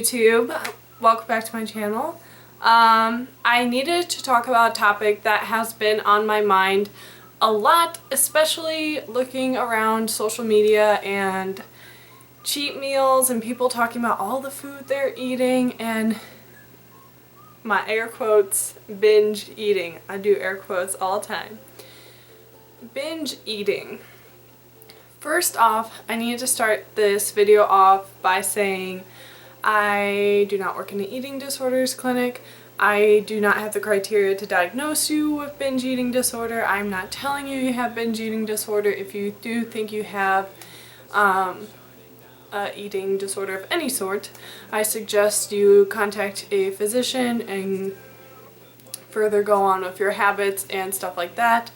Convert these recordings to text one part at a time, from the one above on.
YouTube, welcome back to my channel. I needed to talk about a topic that has been on my mind a lot, especially looking around social media and cheat meals and people talking about all the food they're eating and my air quotes binge eating. I do air quotes all the time. Binge eating. First off, I need to start this video off by saying I do not work in an eating disorders clinic. I do not have the criteria to diagnose you with binge eating disorder. I'm not telling you you have binge eating disorder. If you do think you have eating disorder of any sort, I suggest you contact a physician and further go on with your habits and stuff like that.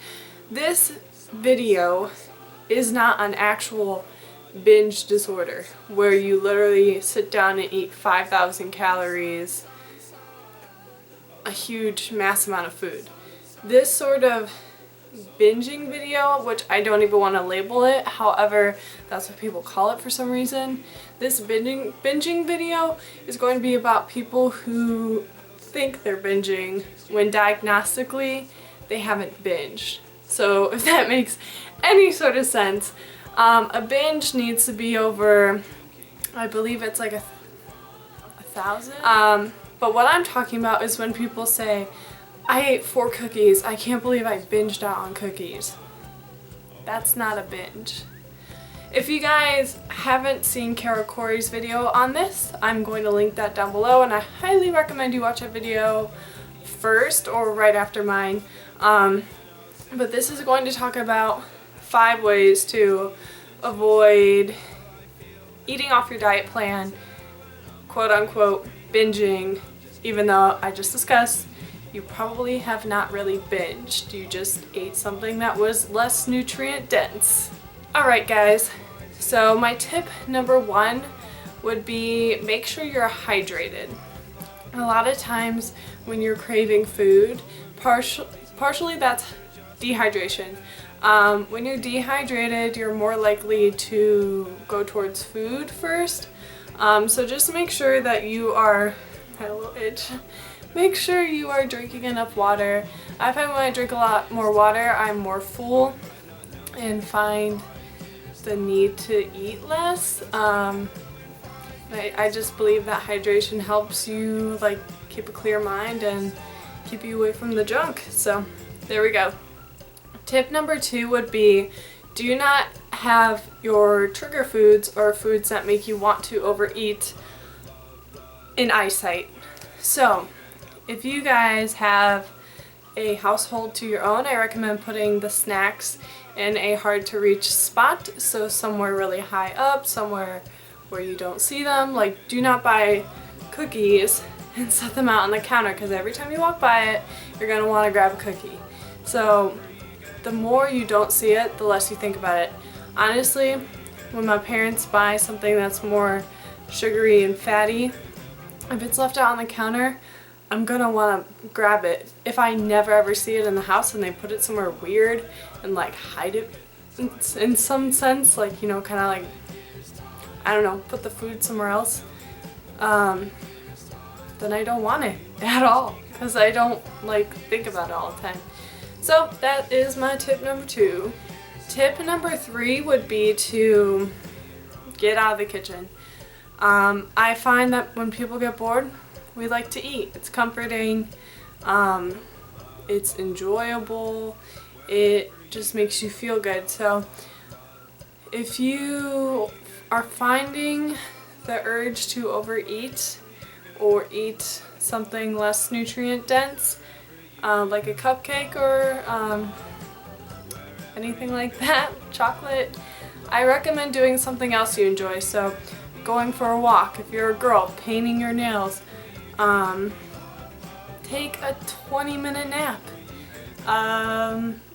This video is not an actual binge disorder where you literally sit down and eat 5,000 calories, a huge mass amount of food. This sort of binging video, which I don't even want to label it, however that's what people call it for some reason, this binging video is going to be about people who think they're binging when diagnostically they haven't binged. So if that makes any sort of sense, a binge needs to be over, I believe it's like 1,000. But what I'm talking about is when people say, I ate 4 cookies, I can't believe I binged out on cookies. That's not a binge. If you guys haven't seen Kara Corey's video on this, I'm going to link that down below, and I highly recommend you watch that video first or right after mine. But this is going to talk about 5 ways to avoid eating off your diet plan, quote unquote binging, even though I just discussed you probably have not really binged. You just ate something that was less nutrient dense. Alright guys, so my tip number 1 would be make sure you're hydrated. A lot of times when you're craving food, partially that's dehydration. When you're dehydrated, you're more likely to go towards food first. So just make sure that you are, I had a little itch, make sure you are drinking enough water. I find when I drink a lot more water, I'm more full and find the need to eat less. I just believe that hydration helps you like keep a clear mind and keep you away from the junk. So there we go. Tip number 2 would be do not have your trigger foods or foods that make you want to overeat in eyesight. So if you guys have a household to your own, I recommend putting the snacks in a hard to reach spot, so somewhere really high up, somewhere where you don't see them. Like, do not buy cookies and set them out on the counter, because every time you walk by it, you're going to want to grab a cookie. So the more you don't see it, the less you think about it. Honestly, when my parents buy something that's more sugary and fatty, if it's left out on the counter, I'm gonna want to grab it. If I never ever see it in the house and they put it somewhere weird and like hide it in some sense, like, you know, kind of like, I don't know, put the food somewhere else, then I don't want it at all, because I don't like think about it all the time. So that is my tip number 2. Tip number 3 would be to get out of the kitchen. I find that when people get bored, we like to eat. It's comforting, it's enjoyable, it just makes you feel good. So if you are finding the urge to overeat or eat something less nutrient dense, like a cupcake or anything like that, chocolate, I recommend doing something else you enjoy. So going for a walk, if you're a girl, painting your nails, take a 20-minute nap,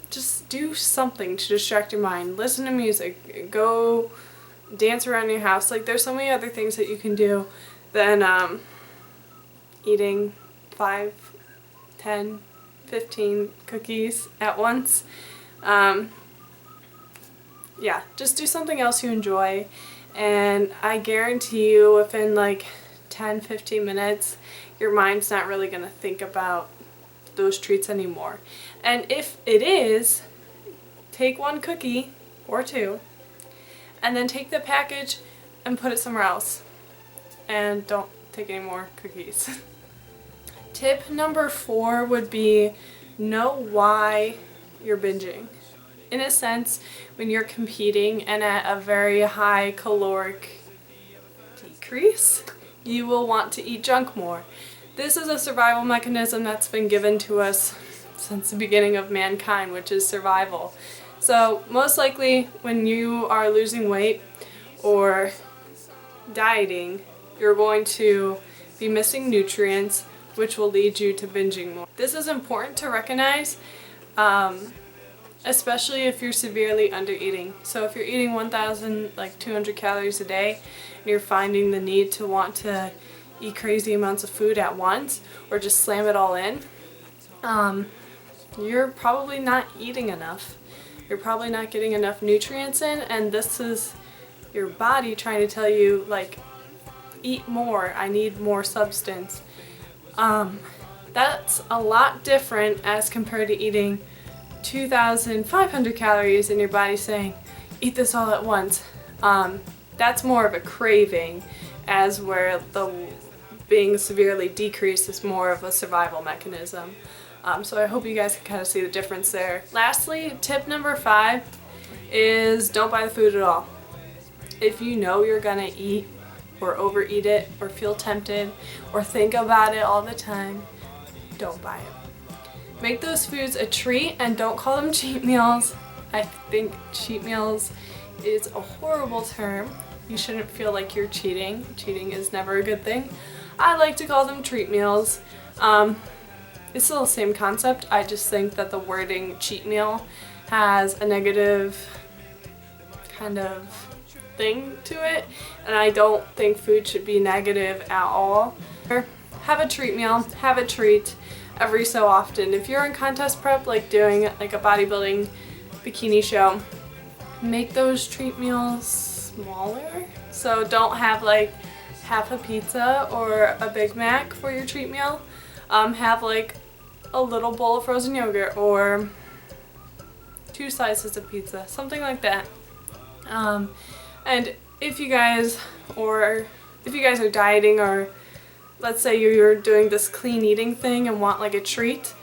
just do something to distract your mind, listen to music, go dance around your house. Like, there's so many other things that you can do than eating 5, 10, 15 cookies at once. Yeah, just do something else you enjoy, and I guarantee you within like 10-15 minutes, your mind's not really going to think about those treats anymore. And if it is, take one cookie or two and then take the package and put it somewhere else. And don't take any more cookies. Tip number 4 would be know why you're binging. In a sense, when you're competing and at a very high caloric decrease, you will want to eat junk more. This is a survival mechanism that's been given to us since the beginning of mankind, which is survival. So most likely when you are losing weight or dieting, you're going to be missing nutrients, which will lead you to binging more. This is important to recognize, especially if you're severely undereating. So if you're eating 1,200 calories a day and you're finding the need to want to eat crazy amounts of food at once or just slam it all in, you're probably not eating enough. You're probably not getting enough nutrients in, and this is your body trying to tell you, like, eat more, I need more substance. That's a lot different as compared to eating 2,500 calories and your body saying, eat this all at once. That's more of a craving, as where the being severely decreased is more of a survival mechanism. So I hope you guys can kind of see the difference there. Lastly, tip number 5 is don't buy the food at all. If you know you're gonna eat or overeat it or feel tempted or think about it all the time, don't buy it. Make those foods a treat and don't call them cheat meals. I think cheat meals is a horrible term. You shouldn't feel like you're cheating. Cheating is never a good thing. I like to call them treat meals. It's still the same concept. I just think that the wording cheat meal has a negative kind of thing to it, and I don't think food should be negative at all. Have a treat meal, have a treat every so often. If you're in contest prep, like doing like a bodybuilding bikini show, make those treat meals smaller. So don't have like half a pizza or a Big Mac for your treat meal. Have like a little bowl of frozen yogurt or 2 slices of pizza, something like that. And if you guys are dieting, or let's say you're doing this clean eating thing and want like a treat,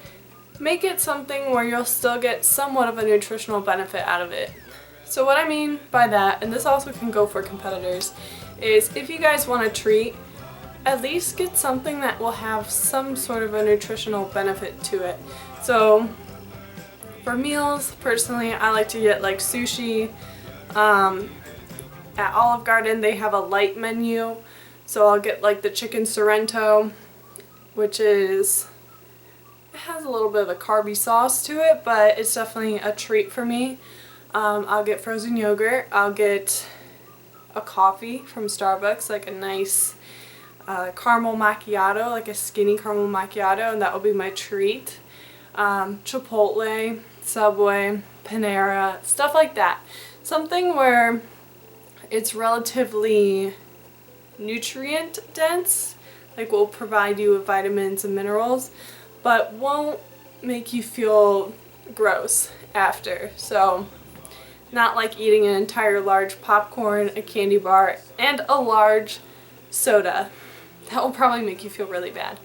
make it something where you'll still get somewhat of a nutritional benefit out of it. So what I mean by that, and this also can go for competitors, is if you guys want a treat, at least get something that will have some sort of a nutritional benefit to it. So for meals, personally, I like to get like sushi. At Olive Garden, they have a light menu, so I'll get like the chicken Sorrento, which it has a little bit of a carby sauce to it, but it's definitely a treat for me. I'll get frozen yogurt. I'll get a coffee from Starbucks, like a nice caramel macchiato, like a skinny caramel macchiato, and that will be my treat. Chipotle, Subway, Panera, stuff like that. Something where it's relatively nutrient dense, like will provide you with vitamins and minerals, but won't make you feel gross after. So not like eating an entire large popcorn, a candy bar, and a large soda. That will probably make you feel really bad.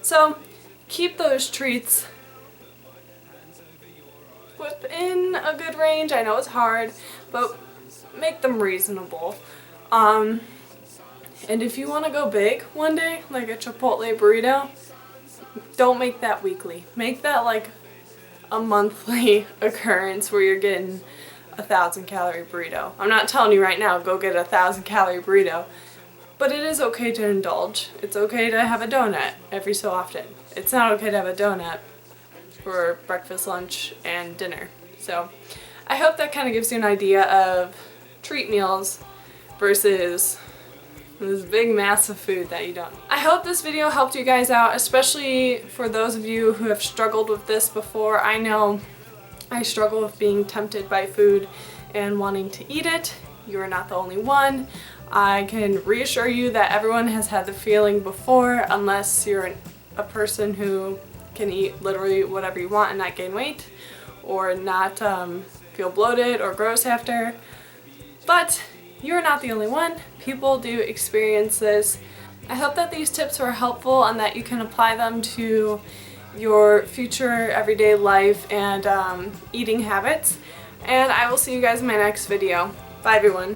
So keep those treats within a good range. I know it's hard, but make them reasonable. And if you want to go big one day, like a Chipotle burrito, don't make that weekly. Make that like a monthly occurrence where you're getting 1,000-calorie burrito. I'm not telling you right now, go get a 1,000-calorie burrito, but it is okay to indulge. It's okay to have a donut every so often. It's not okay to have a donut for breakfast, lunch, and dinner. So I hope that kind of gives you an idea of treat meals versus this big mass of food that you don't eat. I hope this video helped you guys out, especially for those of you who have struggled with this before. I know I struggle with being tempted by food and wanting to eat it. You are not the only one. I can reassure you that everyone has had the feeling before, unless you're a person who can eat literally whatever you want and not gain weight, or not feel bloated or gross after. But you're not the only one. People do experience this. I hope that these tips were helpful and that you can apply them to your future everyday life and eating habits. And I will see you guys in my next video. Bye everyone.